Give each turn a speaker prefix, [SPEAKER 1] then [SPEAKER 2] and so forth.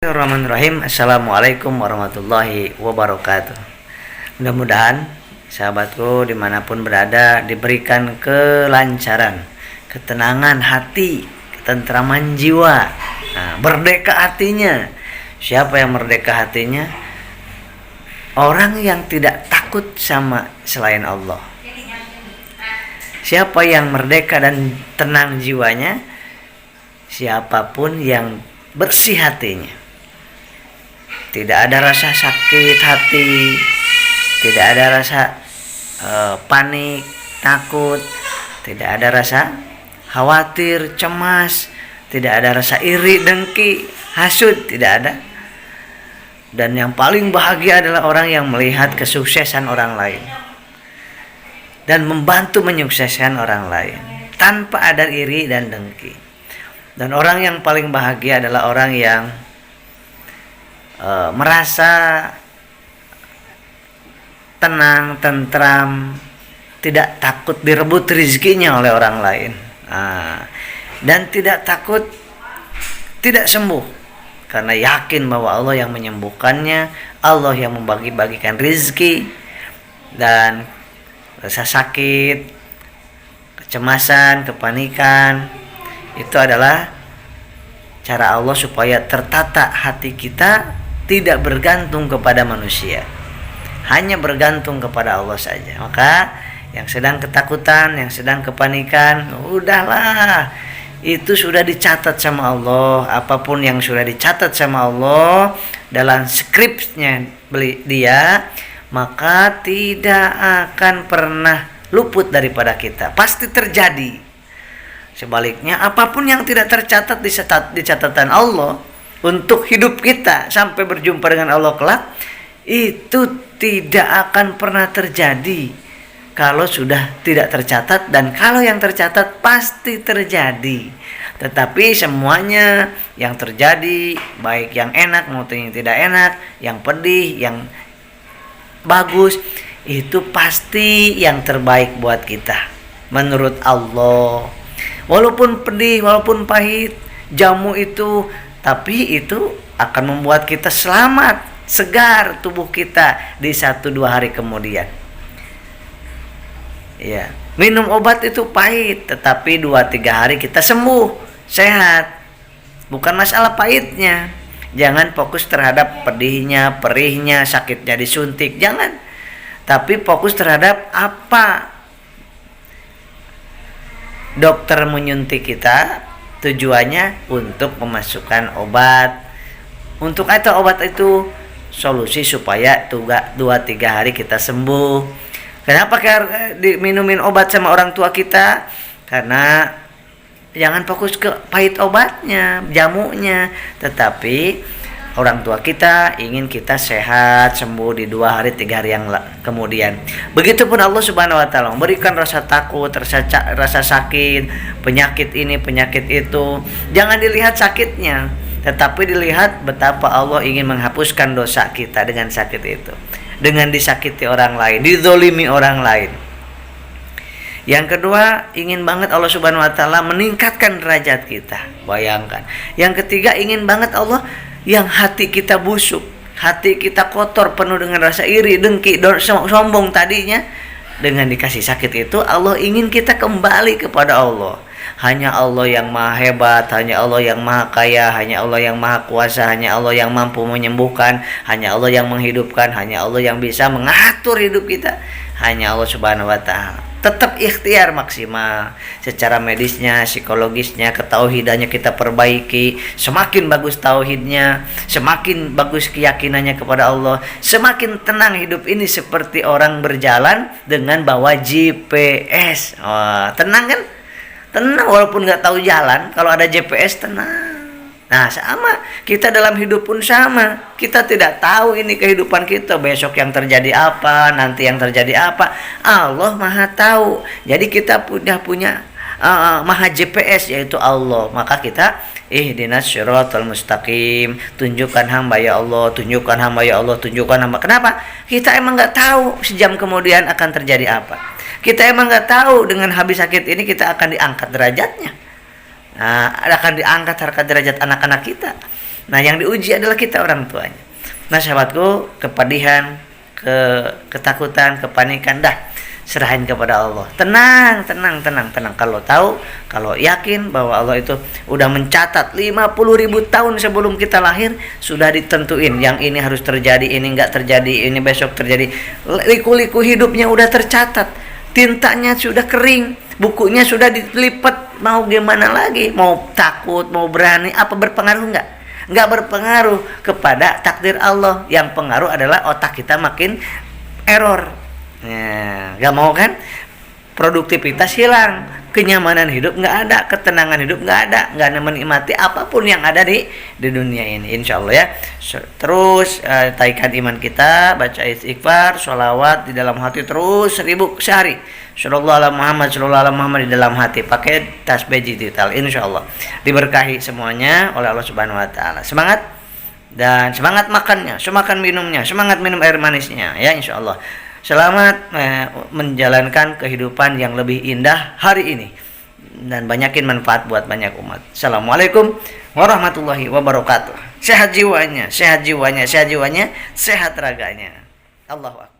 [SPEAKER 1] Bismillahirrahmanirrahim. Assalamualaikum warahmatullahi wabarakatuh. Mudah-mudahan sahabatku dimanapun berada diberikan kelancaran, ketenangan hati, ketentraman jiwa, merdeka hatinya. Siapa yang merdeka hatinya? Orang yang tidak takut sama selain Allah. Siapa yang merdeka dan tenang jiwanya? Siapapun yang bersih hatinya. Tidak ada rasa sakit hati, tidak ada rasa panik, takut, tidak ada rasa khawatir, cemas, tidak ada rasa iri, dengki, hasud, tidak ada. Dan yang paling bahagia adalah orang yang melihat kesuksesan orang lain dan membantu menyukseskan orang lain tanpa ada iri dan dengki. Dan orang yang paling bahagia adalah orang yang merasa tenang, tentram, tidak takut direbut rezekinya oleh orang lain, dan tidak takut tidak sembuh, karena yakin bahwa Allah yang menyembuhkannya, Allah yang membagi-bagikan rezeki. Dan rasa sakit, kecemasan, kepanikan, itu adalah cara Allah supaya tertata hati kita, tidak bergantung kepada manusia, hanya bergantung kepada Allah saja. Maka yang sedang ketakutan, yang sedang kepanikan, udahlah, itu sudah dicatat sama Allah. Apapun yang sudah dicatat sama Allah dalam skripnya dia, maka tidak akan pernah luput daripada kita, pasti terjadi. Sebaliknya, apapun yang tidak tercatat di catatan Allah untuk hidup kita sampai berjumpa dengan Allah kelak, itu tidak akan pernah terjadi kalau sudah tidak tercatat. Dan kalau yang tercatat pasti terjadi. Tetapi semuanya yang terjadi, baik yang enak maupun yang tidak enak, yang pedih, yang bagus, itu pasti yang terbaik buat kita menurut Allah. Walaupun pedih, walaupun pahit, jamu itu, tapi itu akan membuat kita selamat, segar tubuh kita di 1-2 hari kemudian. Ya, minum obat itu pahit, tetapi 2-3 hari kita sembuh, sehat. Bukan masalah pahitnya. Jangan fokus terhadap pedihnya, perihnya, sakitnya disuntik, jangan. Tapi fokus terhadap apa dokter menyuntik kita, tujuannya untuk memasukkan obat. Untuk itu obat itu solusi supaya 2-3 hari kita sembuh. Kenapa diminumin obat sama orang tua kita? Karena jangan fokus ke pahit obatnya, jamunya, tetapi orang tua kita ingin kita sehat, sembuh di 2 hari 3 hari yang kemudian. Begitupun Allah Subhanahu wa taala memberikan rasa takut, rasa sakit, penyakit ini, penyakit itu. Jangan dilihat sakitnya, tetapi dilihat betapa Allah ingin menghapuskan dosa kita dengan sakit itu, dengan disakiti orang lain, dizolimi orang lain. Yang kedua, ingin banget Allah Subhanahu wa taala meningkatkan derajat kita. Bayangkan. Yang ketiga, ingin banget Allah yang hati kita busuk, hati kita kotor, penuh dengan rasa iri, dengki, sombong tadinya, dengan dikasih sakit itu Allah ingin kita kembali kepada Allah. Hanya Allah yang maha hebat, hanya Allah yang maha kaya, hanya Allah yang maha kuasa, hanya Allah yang mampu menyembuhkan, hanya Allah yang menghidupkan, hanya Allah yang bisa mengatur hidup kita, hanya Allah Subhanahu wa taala. Tetap ikhtiar maksimal secara medisnya, psikologisnya, ketauhidannya kita perbaiki. Semakin bagus tauhidnya, semakin bagus keyakinannya kepada Allah, semakin tenang hidup ini, seperti orang berjalan dengan bawa GPS. Tenang kan? Tenang walaupun nggak tahu jalan. Kalau ada GPS tenang. Nah, sama kita dalam hidup pun sama. Kita tidak tahu ini kehidupan kita, besok yang terjadi apa, nanti yang terjadi apa. Allah Maha tahu. Jadi kita punya Maha GPS, yaitu Allah. Maka kita ihdinas syiratal mustaqim, tunjukkan hamba ya Allah, tunjukkan hamba ya Allah, tunjukkan hamba. Kenapa? Kita emang nggak tahu sejam kemudian akan terjadi apa. Kita emang nggak tahu dengan habis sakit ini kita akan diangkat derajatnya. Akan diangkat harkat derajat anak-anak kita. Nah, yang diuji adalah kita orang tuanya. Nah, sahabatku, kepedihan, ketakutan, kepanikan, dah serahin kepada Allah. Tenang. Kalau tahu, kalau yakin bahwa Allah itu udah mencatat 50.000 tahun sebelum kita lahir, sudah ditentuin yang ini harus terjadi, ini enggak terjadi, ini besok terjadi. Liku-liku hidupnya udah tercatat. Tintanya sudah kering, bukunya sudah dilipat. Mau gimana lagi? Mau takut, mau berani, apa berpengaruh enggak? Enggak berpengaruh kepada takdir Allah. Yang pengaruh adalah otak kita makin error. Ya, nggak mau kan? Produktivitas hilang, kenyamanan hidup nggak ada, ketenangan hidup nggak ada, nggak menikmati apapun yang ada di dunia ini. Insya Allah ya. Terus taikan iman kita, baca istighfar, sholawat di dalam hati terus 1000 sehari. Sallallahu alaihi Muhammad di dalam hati, pakai tasbih digital. Insya Allah diberkahi semuanya oleh Allah Subhanahu Wa Taala. Semangat dan semangat makannya, semangat minumnya, semangat minum air manisnya ya insya Allah. Selamat menjalankan kehidupan yang lebih indah hari ini dan banyakin manfaat buat banyak umat. Assalamualaikum warahmatullahi wabarakatuh. Sehat jiwanya, sehat raganya. Allahu Akbar.